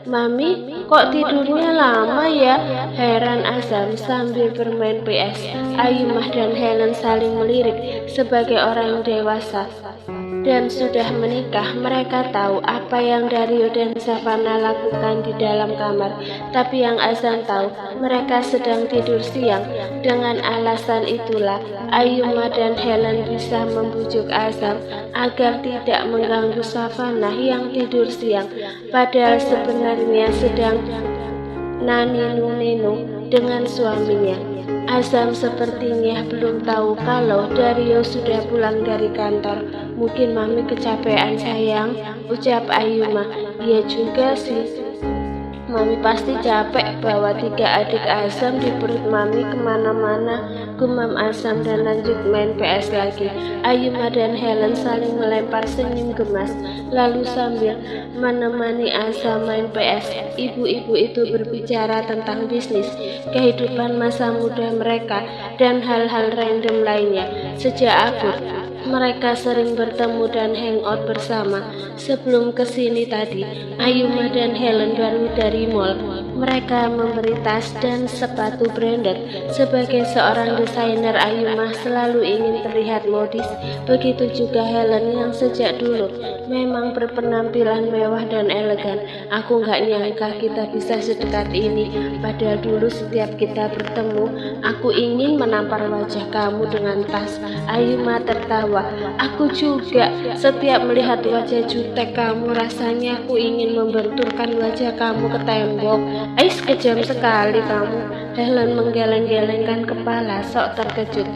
"Mami, kok tidurnya lama ya?" heran Azam sambil bermain PS. Ayumah dan Helen saling melirik. Sebagai orang dewasa dan sudah menikah, mereka tahu apa yang Dario dan Savannah lakukan di dalam kamar. Tapi yang Azam tahu, mereka sedang tidur siang. Dengan alasan itulah, Ayumah dan Helen bisa membujuk Azam agar tidak mengganggu Savannah yang tidur siang. Padahal sebenarnya sedang nanu dengan suaminya. Azam sepertinya belum tahu kalau Dario sudah pulang dari kantor. "Mungkin Mami kecapean sayang," ucap Ayumah. "Iya juga sih. Mami pasti capek bawa 3 adik Azam di perut Mami kemana-mana," gumam Azam dan lanjut main PS lagi. Ayumah dan Helen saling melempar senyum gemas. Lalu sambil menemani Azam main PS, ibu-ibu itu berbicara tentang bisnis, kehidupan masa muda mereka, dan hal-hal random lainnya. Sejak akur, mereka sering bertemu dan hangout bersama. Sebelum kesini tadi, Ayumah dan Helen baru dari mall. Mereka memberi tas dan sepatu branded. Sebagai seorang desainer, Ayumah selalu ingin terlihat modis. Begitu juga Helen yang sejak dulu memang berpenampilan mewah dan elegan. "Aku nggak nyangka kita bisa sedekat ini. Padahal dulu setiap kita bertemu, aku ingin menampar wajah kamu dengan tas." Ayumah tertawa. "Aku juga. Setiap melihat wajah jutek kamu, rasanya aku ingin membenturkan wajah kamu ke tembok." "Ais, kejam sekali kamu." Helen menggeleng-gelengkan kepala, sok terkejut.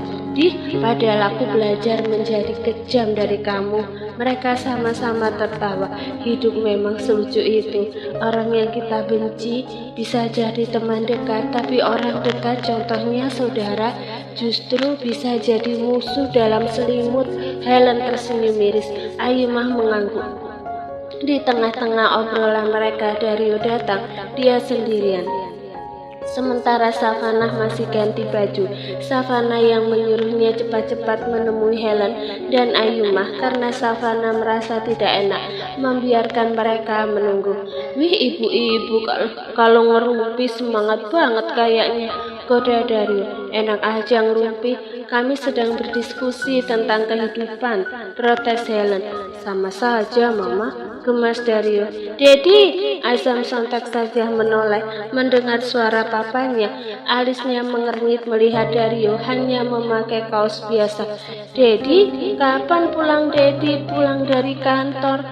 Padahal aku belajar menjadi kejam dari kamu." Mereka sama-sama tertawa. Hidup memang selucu itu. Orang yang kita benci bisa jadi teman dekat, tapi orang dekat, contohnya saudara, justru bisa jadi musuh dalam selimut. Helen tersenyum miris. Ayumah mengangguk. Di tengah-tengah obrolan mereka, Dario datang. Dia sendirian. Sementara Savannah masih ganti baju. Savannah yang menyuruhnya cepat-cepat menemui Helen dan Ayumah karena Savannah merasa tidak enak membiarkan mereka menunggu. "Wih, ibu-ibu kalau ngerumpi semangat banget kayaknya," goda Dario. "Enak aja ngerumpi. Kami sedang berdiskusi tentang kehidupan," protes Helen. "Sama saja, Mama," gemas Dario. "Dedi!" Azam sontak saja menoleh mendengar suara papanya. Alisnya mengernyit melihat Dario hanya memakai kaos biasa. "Dedi, kapan pulang Dedi?" "Pulang dari kantor."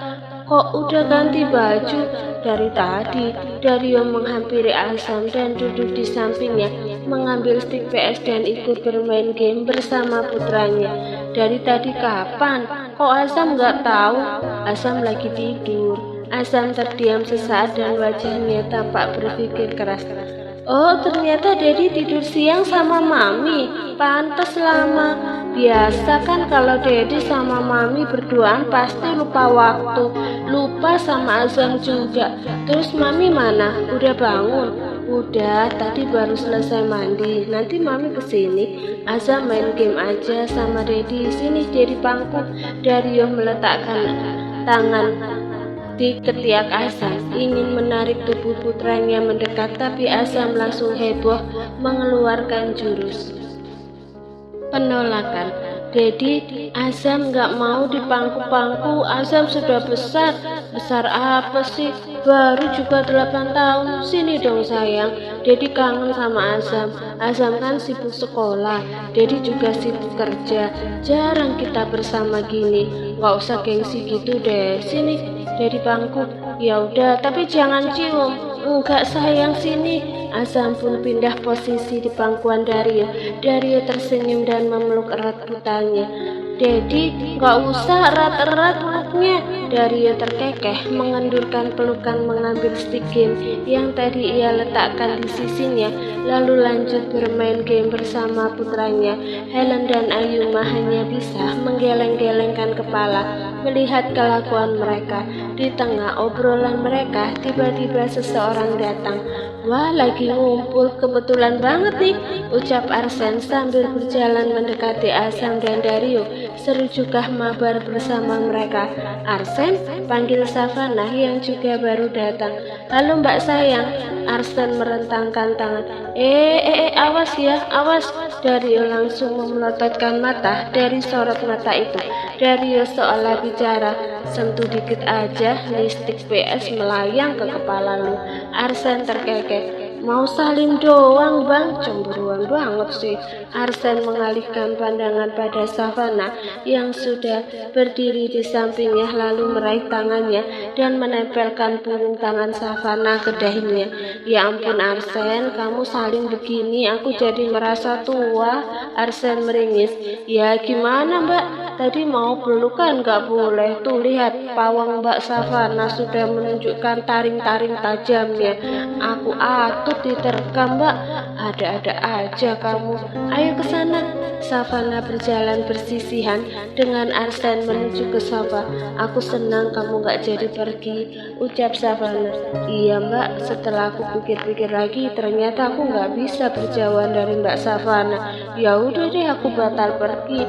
"Kok udah ganti baju?" "Dari tadi." Dario menghampiri Azam dan duduk di sampingnya, mengambil stik PS dan ikut bermain game bersama putranya. "Dari tadi kapan? Kok Azam nggak tahu?" "Azam lagi tidur." Azam terdiam sesaat dan wajahnya tampak berpikir keras. "Oh, ternyata Dedi tidur siang sama Mami. Pantes lama. Biasa kan kalau Dedi sama Mami berduaan pasti lupa waktu. Lupa sama Azam juga. Terus Mami mana? Udah bangun?" "Udah, tadi baru selesai mandi. Nanti Mami kesini." "Azam main game aja sama Dedi. Sini Dedi pangku." Dario meletakkan tangan di ketiak Azam, ingin menarik tubuh putranya mendekat, tapi Azam langsung heboh mengeluarkan jurus penolakan. "Dedi, Azam nggak mau dipangku-pangku. Azam sudah besar." "Besar apa sih? Baru juga 8 tahun. Sini dong sayang. Dedi kangen sama Azam. Azam kan sibuk sekolah. Dedi juga sibuk kerja. Jarang kita bersama gini. Nggak usah gengsi gitu deh. Sini Dedi pangku." "Ya udah, tapi jangan cium." "Enggak sayang, sini." Azam pun pindah posisi di pangkuan Dario. Dario tersenyum dan memeluk erat putarnya. "Dedi, nggak usah erat-erat peluknya." Dario terkekeh mengendurkan pelukan, mengambil stik game yang tadi ia letakkan di sisinya, lalu lanjut bermain game bersama putranya. Helen dan Ayumah hanya bisa menggeleng-gelengkan kepala melihat kelakuan mereka. Di tengah obrolan mereka, tiba-tiba seseorang datang. "Wah, lagi ngumpul, kebetulan banget nih," ucap Arsen sambil berjalan mendekati Azam dan Dario. seru juga mabar bersama mereka. Arsen panggil Savana yang juga baru datang. Halo Mbak sayang. Arsen merentangkan tangan. Awas ya, awas. Dario langsung memelototkan mata dari sorot mata itu. Dario seolah bicara, sentuh dikit aja, listrik PS melayang ke kepala lu. Arsen terkekeh. Mau salim doang bang, cemburuan banget sih. Arsen mengalihkan pandangan pada Savana yang sudah berdiri di sampingnya, lalu meraih tangannya dan menempelkan punggung tangan Savana ke dahinya. Ya ampun Arsen, kamu saling begini aku jadi merasa tua. Arsen meringis. Ya gimana mbak, tadi mau pelukan gak boleh. Tuh lihat, pawang mbak Savana sudah menunjukkan taring-taring tajamnya. Aku atut diterkam mbak. Ada-ada aja kamu. Ayo ke sana. Savana berjalan bersisihan dengan Arsen menuju ke sofa. Aku senang kamu gak jadi pergi, ucap Savana. Iya mbak, setelah aku pikir-pikir lagi ternyata aku gak bisa berjauhan dari mbak Savana. Ya udah deh, aku batal pergi.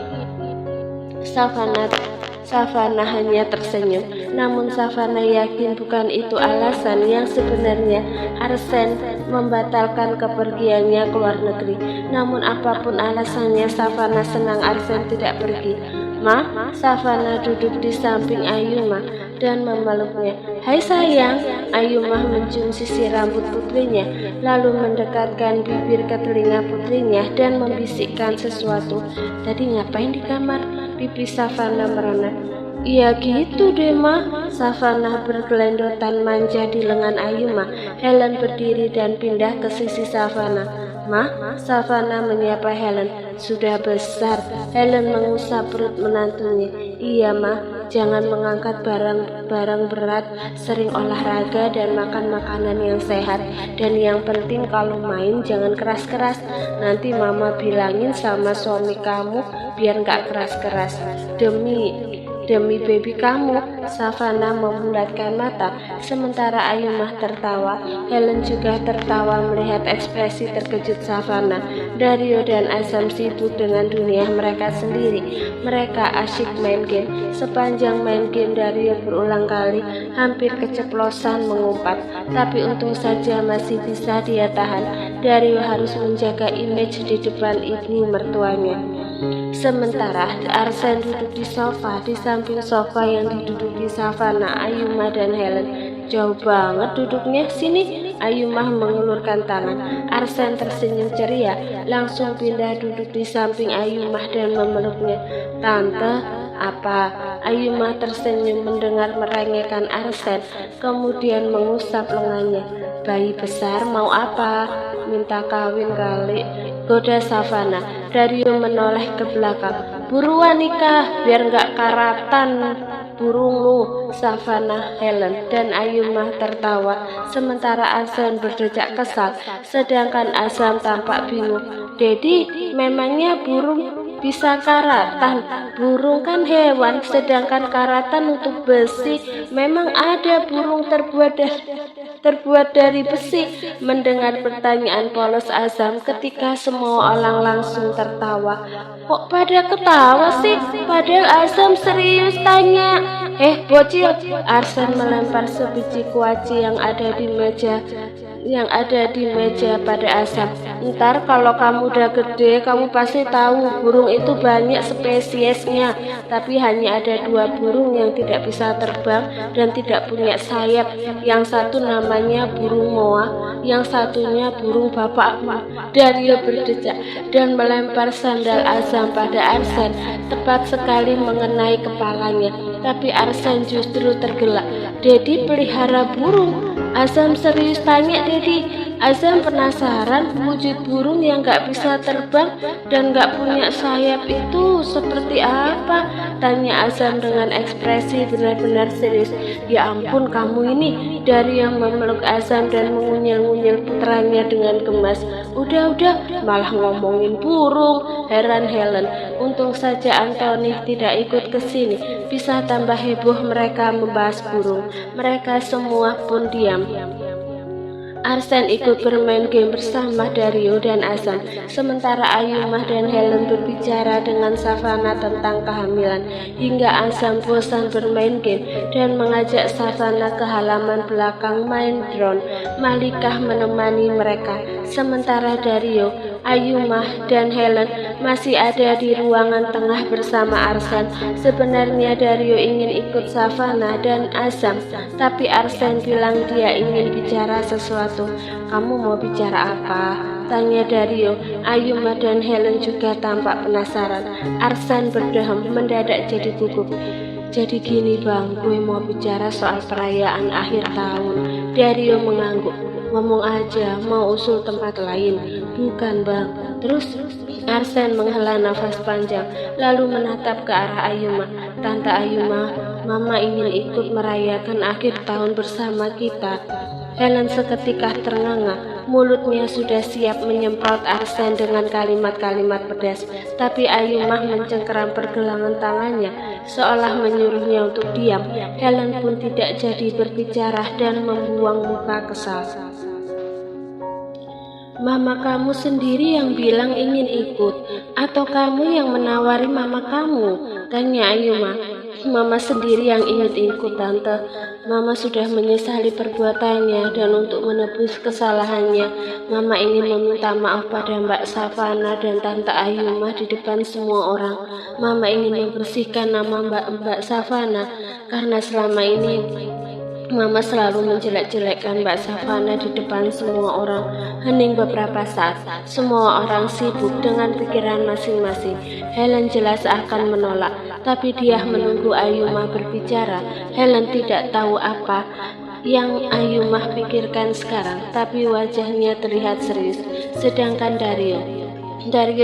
Savana hanya tersenyum. Namun Savana yakin bukan itu alasan yang sebenarnya Arsen membatalkan kepergiannya ke luar negeri. Namun apapun alasannya, Savana senang Arsen tidak pergi. Ma, Savana duduk di samping Ayuma dan memeluknya. Hai sayang. Ayuma mencium sisi rambut putrinya, lalu mendekatkan bibir ke telinga putrinya dan membisikkan sesuatu. Tadi ngapain di kamar? Pipi Savana merona. Iya gitu deh ma. Savana bergelendotan manja di lengan Ayuma. Helen berdiri dan pindah ke sisi Savana. Ma, Savana menyapa Helen. Sudah besar. Helen mengusap perut menantunya. Iya ma, jangan mengangkat barang berat, sering olahraga dan makan makanan yang sehat. Dan yang penting kalau main jangan keras-keras. Nanti mama bilangin sama suami kamu biar gak keras-keras. Demi baby kamu. Savana membulatkan mata, sementara Ayuma tertawa. Helen juga tertawa melihat ekspresi terkejut Savana. Dario dan Azam sibuk dengan dunia mereka sendiri. Mereka asyik main game. Sepanjang main game, Dario berulang kali hampir keceplosan mengumpat, tapi untung saja masih bisa dia tahan. Dario harus menjaga image di depan ibu mertuanya. Sementara Arsen duduk di sofa, di samping sofa yang diduduki Savana, Ayuma dan Helen. Jauh banget duduknya. Sini. Ayuma mengulurkan tangan. Arsen tersenyum ceria, langsung pindah duduk di samping Ayuma dan memeluknya. Tante, apa? Ayuma tersenyum mendengar merengekan Arsen, kemudian mengusap lengannya. Bayi besar mau apa? Minta kawin kali, goda Savana. Dario menoleh ke belakang. Buruan nikah, biar nggak karatan burung lu. Savana, Helen, dan Ayuma tertawa, sementara Azam berdecak kesal, sedangkan Azam tampak bingung. Dedi, memangnya burung bisa karatan? Burung kan hewan, sedangkan karatan untuk besi. Memang ada burung terbuat dari besi. Mendengar pertanyaan polos Azam, ketika semua orang langsung tertawa. Kok pada ketawa sih? Padahal Azam serius tanya. Bocil. Arsen melempar sebiji kuaci yang ada di meja pada Azam. Ntar kalau kamu udah gede, kamu pasti tahu burung itu banyak spesiesnya, tapi hanya ada 2 burung yang tidak bisa terbang dan tidak punya sayap. Yang satu namanya burung moa, yang satunya burung bapak. Dario berdecak dan melempar sandal Azam pada Arsen, tepat sekali mengenai kepalanya. Tapi Arsen justru tergelak. Dedi pelihara burung? Azam serius tanya Dedi. Azam penasaran wujud burung yang gak bisa terbang dan gak punya sayap itu seperti apa? Tanya Azam dengan ekspresi benar-benar serius. Ya ampun kamu ini. Dari yang memeluk Azam dan mengunyil-ngunyil putranya dengan gemas. Udah, malah ngomongin burung. Heran Helen. Untung saja Anthony tidak ikut ke sini. Bisa tambah heboh mereka membahas burung. Mereka semua pun diam. Arsen ikut bermain game bersama Dario dan Azam, sementara Ayumah dan Helen berbicara dengan Savana tentang kehamilan, hingga Azam bosan bermain game dan mengajak Savana ke halaman belakang main drone. Malikah menemani mereka, sementara Dario, Ayumah, dan Helen masih ada di ruangan tengah bersama Arsen. Sebenarnya Dario ingin ikut Savana dan Azam, tapi Arsen bilang dia ingin bicara sesuatu. Kamu mau bicara apa? Tanya Dario. Ayumah dan Helen juga tampak penasaran. Arsen berdehem, mendadak jadi gugup. Jadi gini bang, gue mau bicara soal perayaan akhir tahun. Dario mengangguk. Ngomong aja, mau usul tempat lain. Bukan bang. Terus Arsen menghela nafas panjang, lalu menatap ke arah Ayumah. Tante Ayumah, Mama ingin ikut merayakan akhir tahun bersama kita. Helen seketika ternganga, mulutnya sudah siap menyemprot Arsen dengan kalimat-kalimat pedas, tapi Ayumah mencengkeram pergelangan tangannya, seolah menyuruhnya untuk diam. Helen pun tidak jadi berbicara dan membuang muka kesal. Mama kamu sendiri yang bilang ingin ikut, atau kamu yang menawari mama kamu? Tanya Ayumah. Mama sendiri yang ingin ikut tante. Mama sudah menyesali perbuatannya dan untuk menebus kesalahannya, Mama ingin meminta maaf pada Mbak Savana dan Tante Ayumah di depan semua orang. Mama ingin membersihkan nama Mbak Savana karena selama ini Mama selalu menjelek-jelekkan Mbak Savana di depan semua orang. Hening beberapa saat, semua orang sibuk dengan pikiran masing-masing. Helen jelas akan menolak, tapi dia menunggu Ayumah berbicara. Helen tidak tahu apa yang Ayumah pikirkan sekarang, tapi wajahnya terlihat serius. Sedangkan Dario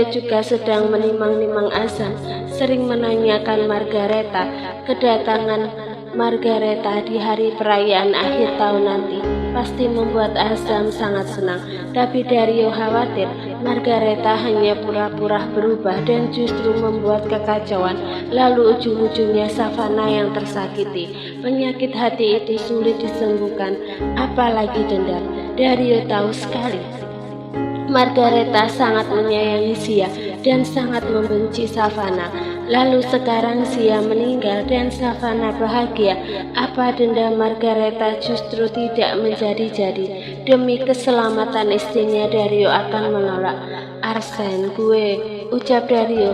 juga sedang menimang-nimang Azam, sering menanyakan Margareta. Kedatangan Margareta di hari perayaan akhir tahun nanti pasti membuat Azam sangat senang, tapi Dario khawatir Margareta hanya pura-pura berubah dan justru membuat kekacauan, lalu ujung-ujungnya Savana yang tersakiti. Penyakit hati itu sulit disembuhkan, apalagi dendam. Dario tahu sekali Margareta sangat menyayangi Sia dan sangat membenci Savana. Lalu sekarang Sia meninggal dan Savana bahagia. Apa dendam Margareta justru tidak menjadi-jadi. Demi keselamatan istrinya, Dario akan menolak. Arsen, gue, ucap Dario,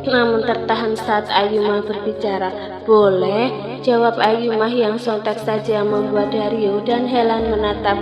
namun tertahan saat Ayumah berbicara. Boleh, jawab Ayumah yang sontak saja membuat Dario dan Helen menatap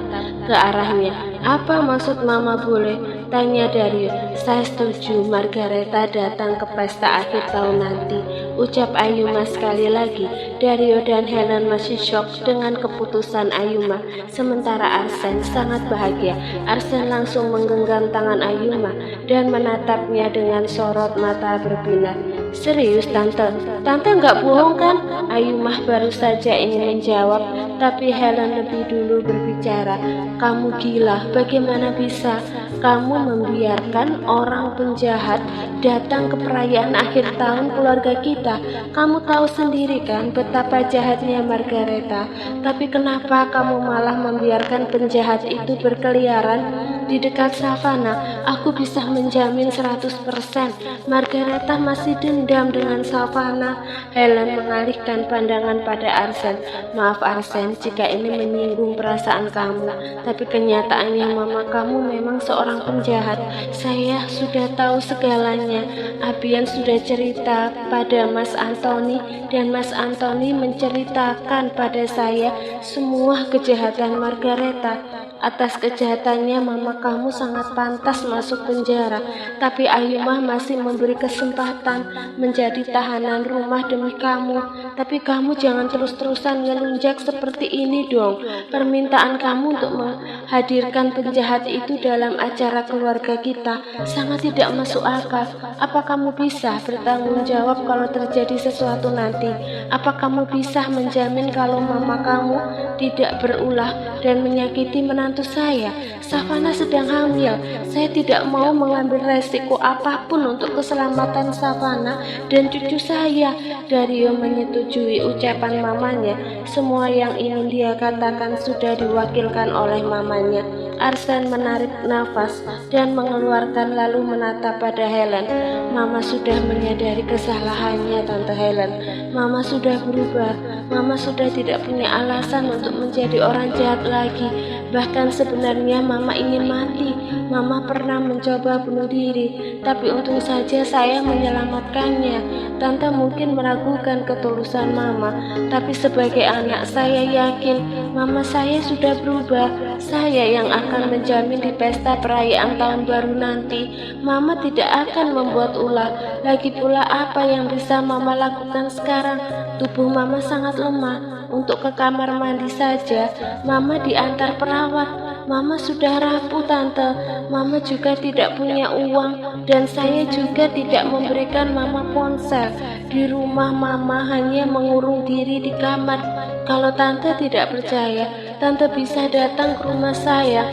ke arahnya. Apa maksud Mama boleh? Tanya Dario. Saya setuju Margareta datang ke pesta akhir tahun nanti, ucap Ayumah sekali lagi. Dario dan Helen masih syok dengan keputusan Ayumah, sementara Arsen sangat bahagia. Arsen langsung menggenggam tangan Ayumah dan menatapnya dengan sorot mata berbinar. Serius tante? Tante nggak bohong kan? Ayumah baru saja ingin menjawab, tapi Helen lebih dulu berbicara. Kamu gila, bagaimana bisa kamu membiarkan orang penjahat datang ke perayaan akhir tahun keluarga kita? Kamu tahu sendiri kan betapa jahatnya Margareta. Tapi kenapa kamu malah membiarkan penjahat itu berkeliaran di dekat Savana? Aku bisa menjamin 100% Margareta masih dendam dengan Savana. Helen mengalihkan pandangan pada Arsen. Maaf Arsen jika ini menyinggung perasaan kamu, tapi kenyataannya mama kamu memang seorang penjahat. Saya sudah tahu segalanya. Abian sudah cerita pada Mas Antoni dan Mas Antoni menceritakan pada saya semua kejahatan Margareta. Atas kejahatannya mama kamu sangat pantas masuk penjara, tapi Ayumah masih memberi kesempatan menjadi tahanan rumah demi kamu. Tapi kamu jangan terus-terusan ngelunjak seperti ini dong. Permintaan kamu untuk menghadirkan penjahat itu dalam acara keluarga kita sangat tidak masuk akal. Apa kamu bisa bertanggung jawab kalau terjadi sesuatu nanti? Apa kamu bisa menjamin kalau mama kamu tidak berulah dan menyakiti menantu saya? Savana sedang hamil. Saya tidak mau mengambil resiko apapun untuk keselamatan Savana. Savana dan cucu saya. Dario menyetujui ucapan mamanya. Semua yang ingin dia katakan sudah diwakilkan oleh mamanya. Arsen menarik nafas dan mengeluarkan lalu menatap pada Helen. Mama sudah menyadari kesalahannya, Tante Helen. Mama sudah berubah. Mama sudah tidak punya alasan untuk menjadi orang jahat lagi. Bahkan sebenarnya Mama ingin mati. Mama pernah mencoba bunuh diri, tapi untung saja saya menyelamatkannya. Tante mungkin meragukan ketulusan Mama, tapi sebagai anak saya yakin Mama saya sudah berubah. Saya yang akan menjamin di pesta perayaan tahun baru nanti Mama tidak akan membuat ulah. Lagi pula apa yang bisa Mama lakukan sekarang? Tubuh Mama sangat lemah. Untuk ke kamar mandi saja Mama diantar perawat. Mama sudah rapuh, Tante. Mama juga tidak punya uang dan saya juga tidak memberikan Mama ponsel. Di rumah Mama hanya mengurung diri di kamar. Kalau Tante tidak percaya, Tante bisa datang ke rumah saya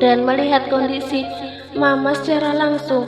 dan melihat kondisi Mama secara langsung.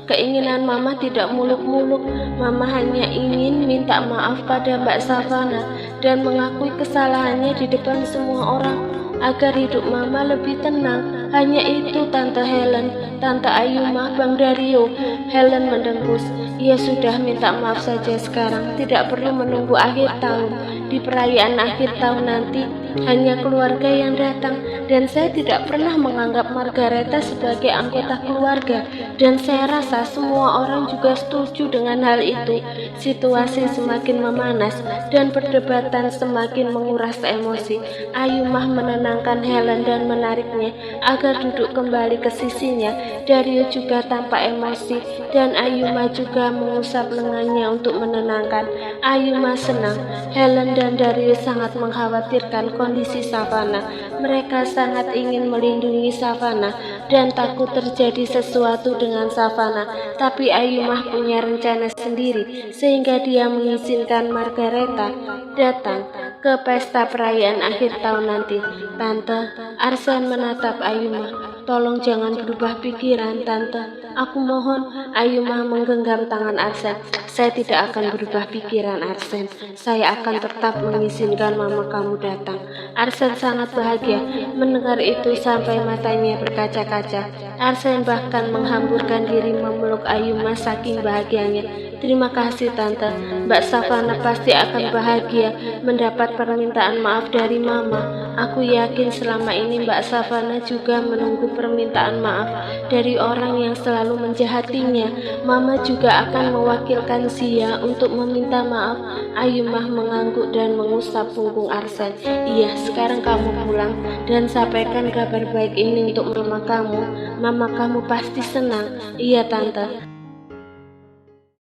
Keinginan Mama tidak muluk-muluk. Mama hanya ingin minta maaf pada Mbak Savana dan mengakui kesalahannya di depan semua orang agar hidup Mama lebih tenang. Hanya itu, Tante Helen, Tante Ayuma, Bang Dario. Helen mendengus. Ia sudah minta maaf saja sekarang, tidak perlu menunggu akhir tahun. Di perayaan akhir tahun nanti hanya keluarga yang datang, dan saya tidak pernah menganggap Margareta sebagai anggota keluarga, dan saya rasa semua orang juga setuju dengan hal itu. Situasi semakin memanas dan perdebatan semakin menguras emosi. Ayumah menenangkan Helen dan menariknya agar duduk kembali ke sisinya. Dario juga tampak emosi dan Ayumah juga mengusap lengannya untuk menenangkan. Ayumah senang. Helen dan Dario sangat mengkhawatirkan kondisi Savana. Mereka sangat ingin melindungi Savana dan takut terjadi sesuatu dengan Savana. Tapi Ayumah punya rencana sendiri sehingga dia mengizinkan Margareta datang ke pesta perayaan akhir tahun nanti. Tante, Arsen menatap Ayumah. Tolong jangan berubah pikiran, Tante. Aku mohon. Ayumah menggenggam tangan Arsen. Saya tidak akan berubah pikiran, Arsen. Saya akan tetap mengizinkan mama kamu datang. Arsen sangat bahagia mendengar itu sampai matanya berkaca-kaca. Arsen bahkan menghamburkan diri memeluk Ayumah saking bahagianya. Terima kasih, Tante. Mbak Savana pasti akan bahagia mendapat permintaan maaf dari Mama. Aku yakin selama ini Mbak Savana juga menunggu permintaan maaf dari orang yang selalu menjahatinya. Mama juga akan mewakilkan Zia untuk meminta maaf. Ayumah mengangguk dan mengusap punggung Arsen. Iya, sekarang kamu pulang dan sampaikan kabar baik ini untuk mama kamu. Mama kamu pasti senang. Iya, Tante.